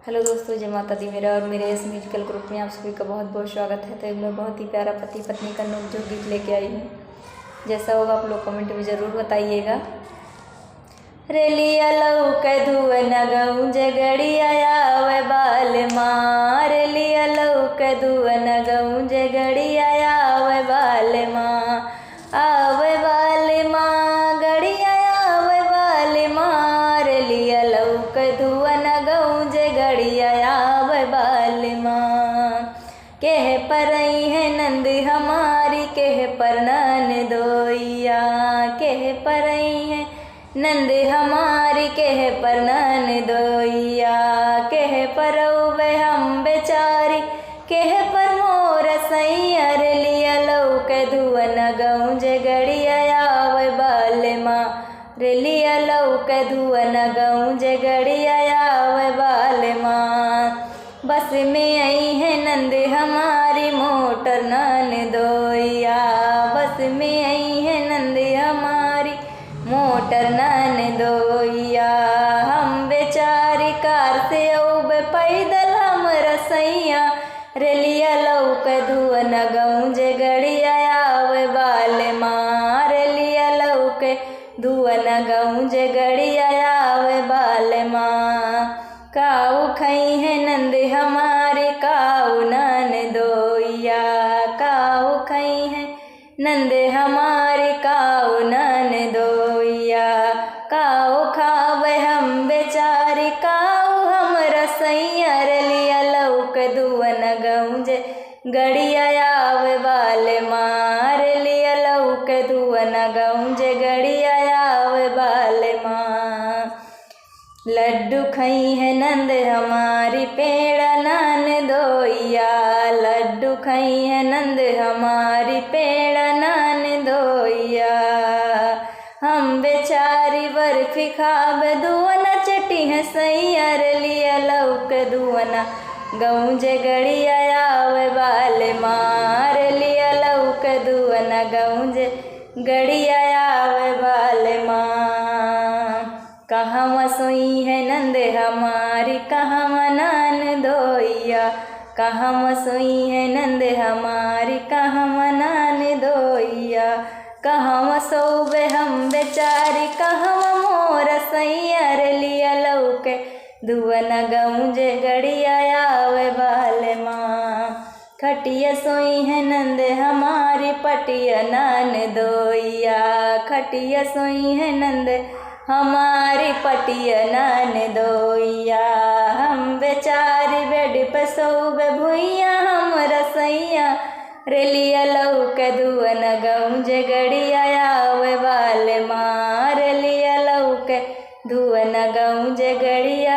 Hello दोस्तों, जय माता दी। मेरा और मेरे इस म्यूजिकल ग्रुप में आप सभी का बहुत बहुत स्वागत है। तो मैं बहुत ही प्यारा पति पत्नी का जो गीत लेके आई हूँ। जैसा होगा आप लोग कमेंट में ज़रूर बताइएगा। रेलिया लौक धुअन गऊं जगड़िया आवे बाल माँ, रेलिया लौक धुअन गऊं जगड़िया आवे बाल माँ, आवे बाल माँ गड़िया आवे बाल माँ, रेलिया लौक धुअन गऊं जगड़िया आवे बाल माँ। केह परई है नंद हमारी, केह पर नन दोइया, केह परई है नंद हमारी, केह पर नन दोइया, केह परौवे हम बेचारी, केह पर मोर सैया, रेलिया लौक धुअन गऊं जगड़िया आवे बाल माँ, रेलिया लौक धुअन गऊं जगड़िया आवे बाल माँ। बस में आई है नंद हमारी मोटर नन दोइया, बस में आई है नंद हमारी मोटर नन दोइया, हम बेचारी कार से औब पैदल हम रसैया, रेलिया लौक धुअन गऊं जगड़िया आवे बाल माँ, रेलिया लौक धुअन गऊं जगड़िया आवे बाल माँ। काऊ खई है नंद हमारे काऊ नन दोइया, काऊ खई है नंद हमारे काऊ नन दोइया, काऊ खावे हम बेचारी, काऊ हम रसैया, रेलिया लौक धुअन गऊं गड़िया आवे बाल माँ, रेलिया लौक धुअन गऊं गड़िया आवे बाल माँ। लड्डू खई है नंद हमारी पेड़ा नन दोइया, लड्डू खई है नंद हमारी पेड़ा नन दोइया, हम बेचारी बर्फी खावे धुअन चटी है सैया, रेलिया लौक धुअन गऊं जगड़िया आवे बाल माँ, रेलिया लौक धुअन गऊं गड़िया आवे बाल माँ। कहवा सोई है नंद हमारी, कहवा नन दोइया, कहवा सोई है नंद हमारी, कहवा नन दोइया, कहवा सोवे हम बेचारी, कहवा मोर सैया, रेलिया लौक धुअन गऊं गड़िया आवे बाल माँ। खटिया सोई है नंद हमारी, पटिया नन दोइया, खटिया सोई है नंद हमारी, पटिया नन दोइया, हम बेचारी बेड पे सोवे भुइया हम रसैया, रेलिया लौक धुअन गऊं जगड़िया आवे बाल माँ, रेलिया लौक धुअन गऊं जगड़िया